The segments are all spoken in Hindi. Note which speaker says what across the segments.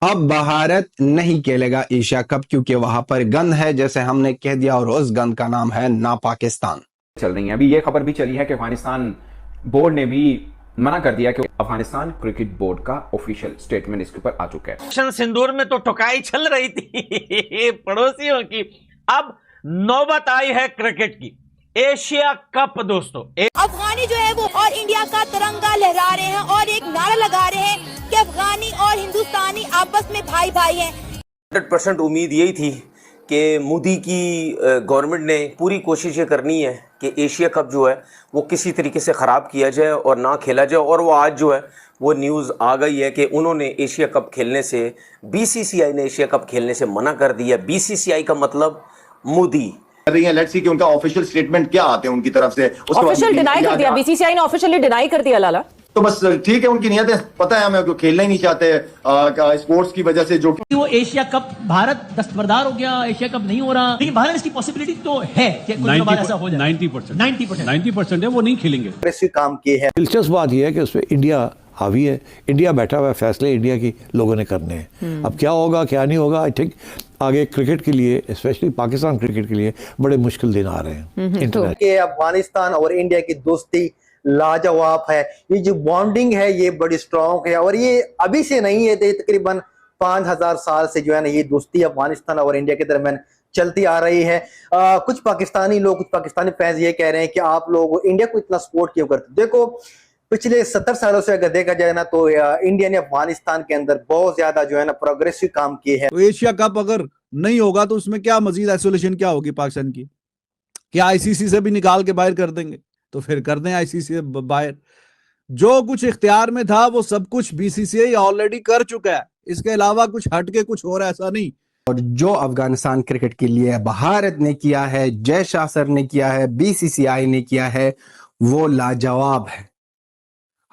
Speaker 1: अब भारत नहीं खेलेगा एशिया कप क्योंकि वहां पर गंद है, जैसे हमने कह दिया, और उस गंद का नाम है ना पाकिस्तान।
Speaker 2: चल रही है। अभी ये खबर भी चली है कि अफगानिस्तान बोर्ड ने भी मना कर दिया कि अफगानिस्तान क्रिकेट बोर्ड का ऑफिशियल स्टेटमेंट इसके ऊपर आ चुका है।
Speaker 3: ऑपरेशन सिंदूर में तो ठुकाई चल रही थी पड़ोसियों की, अब नौबत आई है क्रिकेट की। एशिया कप दोस्तों,
Speaker 4: अफगानी जो है वो और इंडिया का तिरंगा लहरा रहे हैं और एक नारा लगा रहे हैं कि अफगानी और हिंदुस्तानी आपस में भाई भाई हैं।
Speaker 5: 100% उम्मीद यही थी कि मोदी की गवर्नमेंट ने पूरी कोशिश ये करनी है कि एशिया कप जो है वो किसी तरीके से ख़राब किया जाए और ना खेला जाए, और वो आज जो है वो न्यूज़ आ गई है कि उन्होंने एशिया कप खेलने से, बीसीसीआई ने एशिया कप खेलने से मना कर दिया। बीसीसीआई का मतलब मोदी
Speaker 6: कर रही है। लेट्स सी कि उनका ऑफिशियल स्टेटमेंट क्या आते हैं उनकी तरफ से।
Speaker 7: ऑफिशियल डिनाई कर दिया, बीसीसीआई ने ऑफिशियली डिनाई कर दिया लाला।
Speaker 6: तो बस ठीक है, उनकी नियत है, पता है हमें, क्यों खेलना ही नहीं चाहते स्पोर्ट्स की वजह से। जो
Speaker 8: वो एशिया कप भारत दस्तबरदार हो गया, एशिया कप नहीं हो रहा, लेकिन भारत इसकी पॉसिबिलिटी तो है कि कुछ बार ऐसा हो जाए। 90% है वो नहीं खेलेंगे।
Speaker 6: ऐसे काम किए हैं।
Speaker 9: दिलचस्प बात यह है कि उसमें इंडिया हावी है, इंडिया बैठा हुआ है, फैसले इंडिया की लोगों ने करने हैं। अब क्या होगा क्या नहीं होगा, आई थिंक आगे क्रिकेट के लिए, स्पेशली पाकिस्तान क्रिकेट के लिए बड़े मुश्किल दिन आ रहे हैं।
Speaker 10: कि अफगानिस्तान और इंडिया की दोस्ती लाजवाब है, ये जो बॉन्डिंग है ये बड़ी स्ट्रॉन्ग है, और ये अभी से नहीं है, तकरीबन 5000 साल से जो है ना ये दोस्ती अफगानिस्तान और इंडिया के दरमियान चलती आ रही है। कुछ पाकिस्तानी लोग, कुछ पाकिस्तानी फैंस ये कह रहे हैं कि आप लोग इंडिया को इतना सपोर्ट क्यों करते। देखो, पिछले 70 सालों से अगर देखा जाए ना तो इंडिया ने अफगानिस्तान के अंदर बहुत ज्यादा जो है ना प्रोग्रेसिव काम किए हैं।
Speaker 11: तो एशिया कप अगर नहीं होगा तो उसमें क्या मजीद आइसोलेशन क्या होगी पाकिस्तान की? क्या आईसीसी से भी निकाल के बाहर कर देंगे? तो फिर कर दें आईसीसी से बाहर। जो कुछ इख्तियार में था वो सब कुछ बीसीसीआई ऑलरेडी कर चुका है, इसके अलावा कुछ हटके कुछ और ऐसा नहीं।
Speaker 1: और जो अफगानिस्तान क्रिकेट के लिए भारत ने किया है, जय शाह सर ने किया है, बीसीसीआई ने किया है, वो लाजवाब है।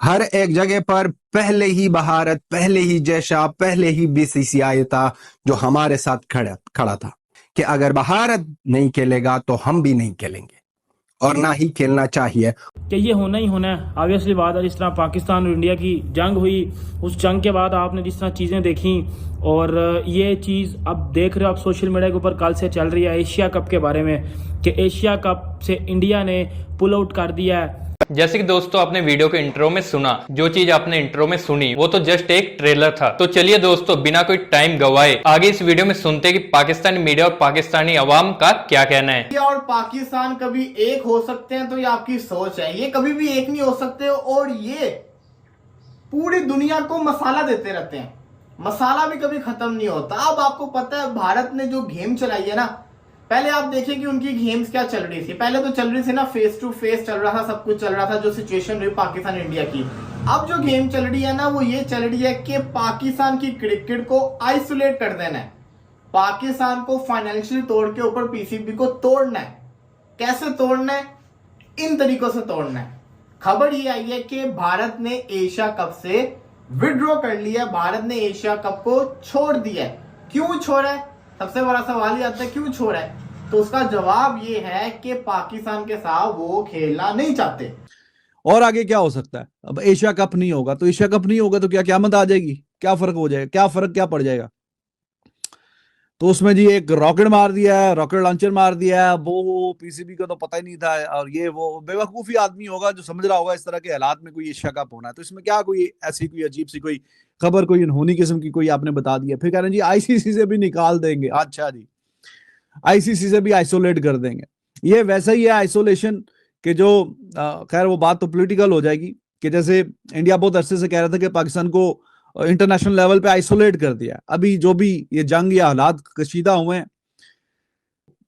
Speaker 1: हर एक जगह पर पहले ही भारत, पहले ही जय शाह, पहले ही बीसीसीआई था जो हमारे साथ खड़ा था कि अगर भारत नहीं खेलेगा तो हम भी नहीं खेलेंगे, और ना ही खेलना चाहिए
Speaker 8: कि ये होना ही होना है। ऑब्वियसली बात है, जिस तरह पाकिस्तान और इंडिया की जंग हुई, उस जंग के बाद आपने जिस तरह चीज़ें देखी, और ये चीज़ अब देख रहे हो आप सोशल मीडिया के ऊपर कल से चल रही है एशिया कप के बारे में, कि एशिया कप से इंडिया ने पुल आउट कर दिया है।
Speaker 12: जैसे कि दोस्तों आपने वीडियो के इंट्रो में सुना, जो चीज आपने इंट्रो में सुनी वो तो जस्ट एक ट्रेलर था। तो चलिए दोस्तों, बिना कोई टाइम गवाए आगे इस वीडियो में सुनते कि पाकिस्तानी मीडिया और पाकिस्तानी अवाम का क्या कहना है।
Speaker 13: इंडिया और पाकिस्तान कभी एक हो सकते हैं तो ये आपकी सोच है, ये कभी भी एक नहीं हो सकते, और ये पूरी दुनिया को मसाला देते रहते हैं, मसाला भी कभी खत्म नहीं होता। अब आपको पता है भारत ने जो गेम चलाई है ना, पहले आप देखिए कि उनकी गेम्स क्या चल रही थी। पहले तो चल रही थी ना फेस टू फेस चल रहा था, सब कुछ चल रहा था, जो सिचुएशन रही पाकिस्तान इंडिया की। अब जो गेम चल रही है ना वो ये चल रही है कि पाकिस्तान की क्रिकेट को आइसोलेट कर देना है, पाकिस्तान को फाइनेंशियल तोड़ के ऊपर पीसीबी को तोड़ना है। कैसे तोड़ना है? इन तरीकों से तोड़ना है। खबर ये आई है कि भारत ने एशिया कप से विड्रॉ कर लिया, भारत ने एशिया कप को छोड़ दिया है। क्यों छोड़ा है? सबसे बड़ा सवाल ये आता है, क्यों छोड़ा है? तो उसका जवाब ये है कि पाकिस्तान के साथ वो खेलना नहीं चाहते।
Speaker 11: और आगे क्या हो सकता है? अब एशिया कप नहीं होगा तो एशिया कप नहीं होगा तो क्या क़यामत आ जाएगी? क्या फर्क हो जाएगा? क्या पड़ जाएगा? तो उसमें जी एक रॉकेट मार दिया है, रॉकेट लॉन्चर मार दिया है, वो पीसीबी का तो पता ही नहीं था, और ये वो बेवकूफी आदमी होगा जो समझ रहा होगा इस तरह के हालात में कोई एशिया कप होना है। तो इसमें क्या कोई ऐसी कोई अजीब सी कोई खबर, कोई अनहोनी किस्म की कोई आपने बता दिया, फिर कह रहे हैं जी आईसीसी से भी निकाल देंगे। अच्छा जी, आईसीसी से भी आइसोलेट कर देंगे। ये वैसा ही है आइसोलेशन कि जो खैर वो बात तो पॉलिटिकल हो जाएगी, कि जैसे इंडिया बहुत अरसे से कह रहा था कि पाकिस्तान को इंटरनेशनल लेवल पे आइसोलेट कर दिया। अभी जो भी ये जंग या हालात कशीदा हुए हैं,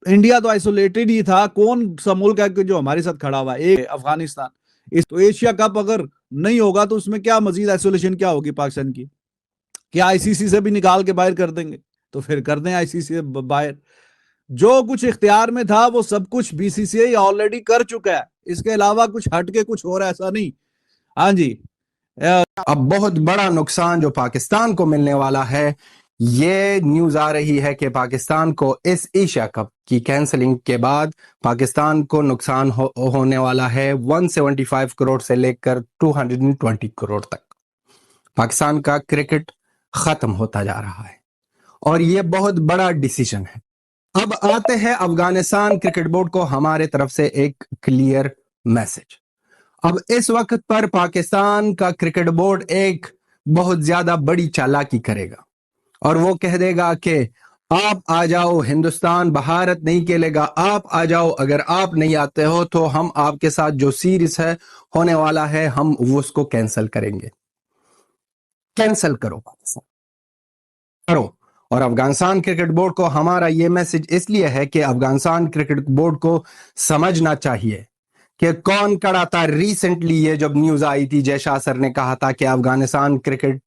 Speaker 11: इंडिया तो आइसोलेटेड ही था। कौन सा मुल्क है जो हमारे साथ खड़ा हुआ है? एक अफगानिस्तान। तो एशिया कप अगर नहीं होगा तो उसमें क्या मजीद आइसोलेशन क्या होगी पाकिस्तान की? क्या आईसीसी से भी निकाल के बाहर कर देंगे? तो फिर कर दें आईसीसी से बाहर। जो कुछ इख्तियार में था वो सब कुछ बीसीसीआई ऑलरेडी कर चुका है, इसके अलावा कुछ हटके कुछ और ऐसा नहीं। हाँ जी,
Speaker 1: अब बहुत बड़ा नुकसान जो पाकिस्तान को मिलने वाला है, ये न्यूज आ रही है कि पाकिस्तान को इस एशिया कप की कैंसलिंग के बाद पाकिस्तान को नुकसान होने वाला है 175 करोड़ से लेकर 220 करोड़ तक। पाकिस्तान का क्रिकेट खत्म होता जा रहा है और ये बहुत बड़ा डिसीजन है। अब आते हैं अफगानिस्तान क्रिकेट बोर्ड को हमारे तरफ से एक क्लियर मैसेज। अब इस वक्त पर पाकिस्तान का क्रिकेट बोर्ड एक बहुत ज्यादा बड़ी चालाकी करेगा और वो कह देगा कि आप आ जाओ, हिंदुस्तान भारत नहीं खेलेगा, आप आ जाओ, अगर आप नहीं आते हो तो हम आपके साथ जो सीरीज है होने वाला है हम उसको कैंसिल करेंगे। कैंसिल करो, पाकिस्तान करो। और अफगानिस्तान क्रिकेट बोर्ड को हमारा यह मैसेज इसलिए है कि अफगानिस्तान क्रिकेट बोर्ड को समझना चाहिए कि कौन कड़ा था। रिसेंटली ये जब न्यूज आई थी, जय शाह सर ने कहा था कि अफगानिस्तान क्रिकेट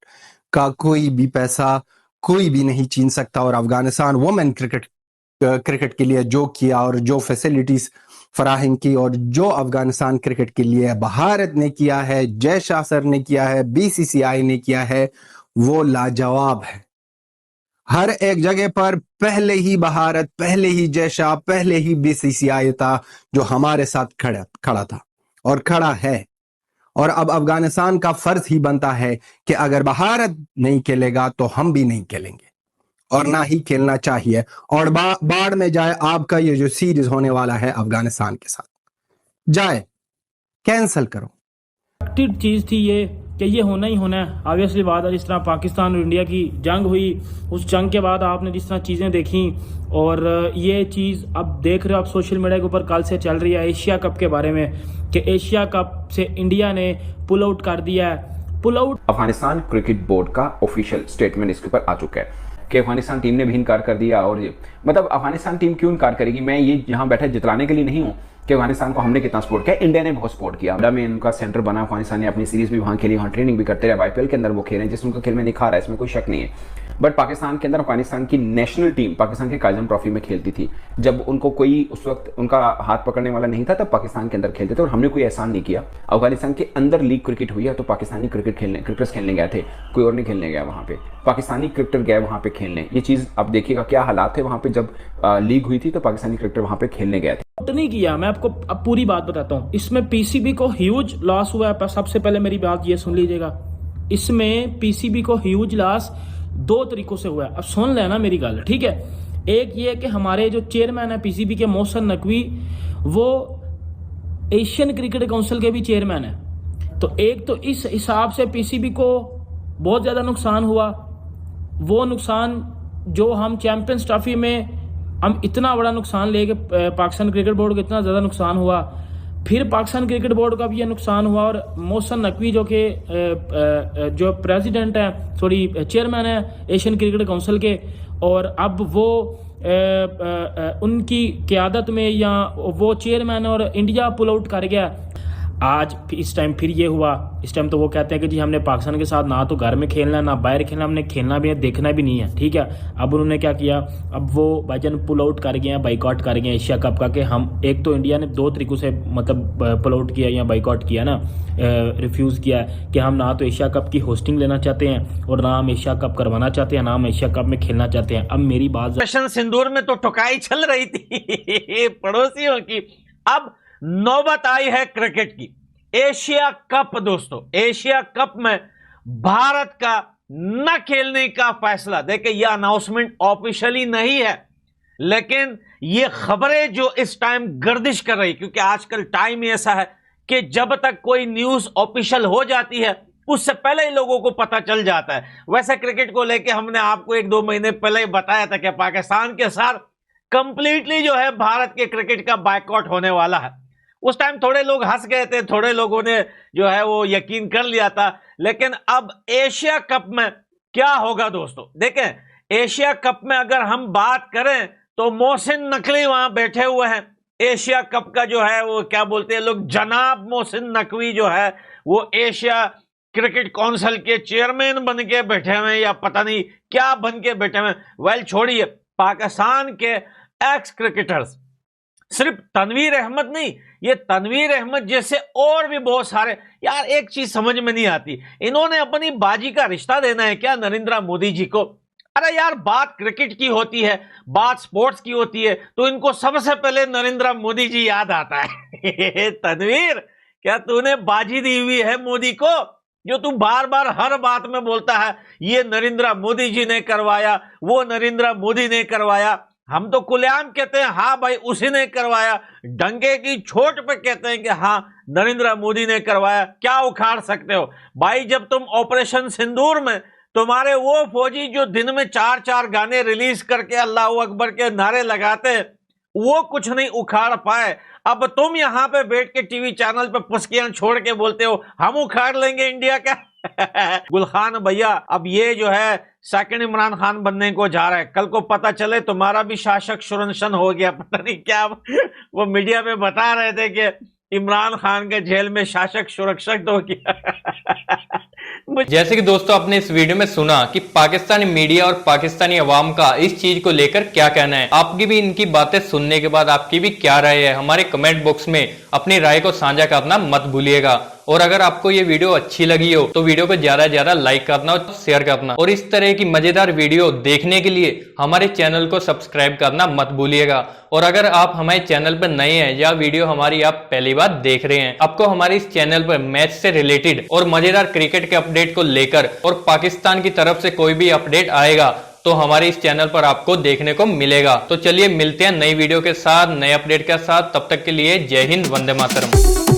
Speaker 1: का कोई भी पैसा कोई भी नहीं छीन सकता और अफगानिस्तान वुमेन क्रिकेट के लिए जो किया और जो फैसिलिटीज फराहम की और जो अफगानिस्तान क्रिकेट के लिए भारत ने किया है, जय शाह सर ने किया है, बीसीसीआई ने किया है, वो लाजवाब है। हर एक जगह पर पहले ही भारत, पहले ही जय शाह, पहले ही बीसीसीआई था जो हमारे साथ खड़ा था और खड़ा है। और अब अफगानिस्तान का फर्ज ही बनता है कि अगर भारत नहीं खेलेगा तो हम भी नहीं खेलेंगे और ना ही खेलना चाहिए। और बाढ़ में जाए आपका ये जो सीरीज होने वाला है अफगानिस्तान के साथ, जाए, कैंसिल करो।
Speaker 8: चीज थी ये कि ये होना ही होना है, ऑब्वियसली बात है। जिस तरह पाकिस्तान और इंडिया की जंग हुई, उस जंग के बाद आपने जिस तरह चीज़ें देखी और ये चीज़ अब देख रहे हो आप सोशल मीडिया के ऊपर कल से चल रही है एशिया कप के बारे में कि एशिया कप से इंडिया ने पुल आउट कर दिया है। Pull out
Speaker 2: Afghanistan cricket board का ऑफिशियल स्टेटमेंट इसके ऊपर आ चुका है कि अफगानिस्तान टीम ने भी इनकार कर दिया। और मतलब अफगानिस्तान टीम क्यों इनकार करेगी? मैं ये यहाँ बैठे जितलाने के लिए नहीं हूँ कि अफगानिस्तान को हमने कितना सपोर्ट किया, इंडिया ने बहुत सपोर्ट किया। में इनका सेंटर बना, अफगानिस्तान ने अपनी सीरीज भी वहाँ खेली, वहाँ ट्रेनिंग भी करते रहे, आईपीएल के अंदर वो खेल रहे हैं, जिसमें उनका खेल में निखार है, इसमें कोई शक नहीं है। बट पाकिस्तान के अंदर अफगानिस्तान की नेशनल टीम पाकिस्तान के कायजम ट्रॉफी में खेलती थी। जब उनको कोई उस वक्त उनका हाथ पकड़ने वाला नहीं था तब पाकिस्तान के अंदर खेलते थे और हमने कोई एहसान नहीं किया। अफगानिस्तान के अंदर लीग क्रिकेट हुई है तो पाकिस्तानी क्रिकेटर्स खेलने गए थे, कोई और नहीं खेलने गया वहाँ पे, पाकिस्तानी क्रिकेटर गए वहाँ पे खेलने। ये चीज़ अब देखिएगा क्या हालात थे वहाँ पे जब लीग हुई थी तो पाकिस्तानी क्रिकेटर वहाँ पे खेलने गए थे।
Speaker 8: नहीं किया, मैं आपको अब पूरी बात बताता हूँ। इसमें पीसीबी को ह्यूज लॉस हुआ है। सबसे पहले मेरी बात ये सुन लीजिएगा, इसमें पीसीबी को ह्यूज लॉस दो तरीकों से हुआ है। अब सुन लेना मेरी गल, ठीक है। एक ये कि हमारे जो चेयरमैन है पीसीबी के, मोहसिन नकवी, वो एशियन क्रिकेट काउंसिल के भी चेयरमैन है। तो एक तो इस हिसाब से पीसीबी को बहुत ज़्यादा नुकसान हुआ। वो नुकसान जो हम चैंपियंस ट्रॉफी में हम इतना बड़ा नुकसान लेके पाकिस्तान क्रिकेट बोर्ड को इतना ज़्यादा नुकसान हुआ, फिर पाकिस्तान क्रिकेट बोर्ड का भी ये नुकसान हुआ। और मोहसिन नकवी जो कि जो प्रेसिडेंट है, सॉरी चेयरमैन है एशियन क्रिकेट काउंसिल के, और अब वो उनकी क़यादत में या वो चेयरमैन और इंडिया पुल आउट कर गया। आज इस टाइम फिर ये हुआ। इस टाइम तो वो कहते हैं कि जी हमने पाकिस्तान के साथ ना तो घर में खेलना है ना बाहर खेलना, हमने खेलना भी है, देखना भी नहीं है, ठीक है। अब उन्होंने क्या किया, अब वो भाईजान पुल आउट कर गए हैं, बाइकआउट कर गए हैं एशिया कप का। कि हम एक तो इंडिया ने दो तरीकों से मतलब पुल आउट किया या बाइकआउट किया ना, रिफ्यूज़ किया कि हम ना तो एशिया कप की होस्टिंग लेना चाहते हैं और ना हम एशिया कप करवाना चाहते हैं, ना हम एशिया कप में खेलना चाहते हैं। अब मेरी बात,
Speaker 3: ऑपरेशन सिंदूर में तो ठुकाई चल रही थी पड़ोसियों की, अब नौबत आई है क्रिकेट की। एशिया कप दोस्तों, एशिया कप में भारत का न खेलने का फैसला, देखिए यह अनाउंसमेंट ऑफिशियली नहीं है, लेकिन ये खबरें जो इस टाइम गर्दिश कर रही, क्योंकि आजकल टाइम ऐसा है कि जब तक कोई न्यूज ऑफिशियल हो जाती है उससे पहले ही लोगों को पता चल जाता है। वैसे क्रिकेट को लेके हमने आपको 1-2 महीने पहले ही बताया था कि पाकिस्तान के साथ कंप्लीटली जो है भारत के क्रिकेट का बायकॉट होने वाला है। उस टाइम थोड़े लोग हंस गए थे, थोड़े लोगों ने जो है वो यकीन कर लिया था। लेकिन अब एशिया कप में क्या होगा दोस्तों, देखें एशिया कप में अगर हम बात करें तो मोहसिन नकवी वहां बैठे हुए हैं। एशिया कप का जो है वो क्या बोलते हैं लोग, जनाब मोहसिन नकवी जो है वो एशिया क्रिकेट काउंसिल के चेयरमैन बन के बैठे हुए हैं या पता नहीं क्या बन के बैठे हुए हैं। वेल छोड़िए, पाकिस्तान के एक्स क्रिकेटर्स, सिर्फ तनवीर अहमद नहीं, ये तनवीर अहमद जैसे और भी बहुत सारे, यार एक चीज समझ में नहीं आती, इन्होंने अपनी बाजी का रिश्ता देना है क्या नरेंद्र मोदी जी को? अरे यार बात क्रिकेट की होती है, बात स्पोर्ट्स की होती है तो इनको सबसे पहले नरेंद्र मोदी जी याद आता है तनवीर, क्या तूने बाजी दी हुई है मोदी को? जो तू बार बार हर बात में बोलता है ये नरेंद्र मोदी जी ने करवाया, वो नरेंद्र मोदी ने करवाया। हम तो खुलेआम कहते हैं हाँ भाई उसी ने करवाया, डंके की चोट पे कहते हैं कि हाँ नरेंद्र मोदी ने करवाया। क्या उखाड़ सकते हो भाई? जब तुम ऑपरेशन सिंदूर में तुम्हारे वो फौजी जो दिन में 4-4 गाने रिलीज करके अल्लाह अकबर के नारे लगाते, वो कुछ नहीं उखाड़ पाए। अब तुम यहां पे बैठ के टीवी चैनल पे पुस्कियां छोड़ के बोलते हो हम उखाड़ लेंगे इंडिया का। गुलखान भैया, अब ये जो है सेकंड इमरान खान बनने को जा रहा है। कल को पता चले तुम्हारा भी शासक शुरनशन हो गया, पता नहीं क्या वो मीडिया में बता रहे थे कि इमरान खान के जेल में शासक सुरक्षित हो गया।
Speaker 12: जैसे कि दोस्तों आपने इस वीडियो में सुना कि पाकिस्तानी मीडिया और पाकिस्तानी अवाम का इस चीज को लेकर क्या कहना है। आपकी भी इनकी बातें सुनने के बाद आपकी भी क्या राय है, हमारे कमेंट बॉक्स में अपनी राय को साझा करना मत भूलिएगा। और अगर आपको ये वीडियो अच्छी लगी हो तो वीडियो को ज्यादा से ज्यादा लाइक करना और शेयर करना, और इस तरह की मजेदार वीडियो देखने के लिए हमारे चैनल को सब्सक्राइब करना मत भूलिएगा। और अगर आप हमारे चैनल पर नए हैं या वीडियो हमारी आप पहली बार देख रहे हैं, आपको हमारे इस चैनल पर मैच से रिलेटेड और मजेदार क्रिकेट के अपडेट को लेकर और पाकिस्तान की तरफ से कोई भी अपडेट आएगा तो हमारे इस चैनल पर आपको देखने को मिलेगा। तो चलिए मिलते हैं नई वीडियो के साथ, नए अपडेट के साथ। तब तक के लिए जय हिंद, वंदे मातरम।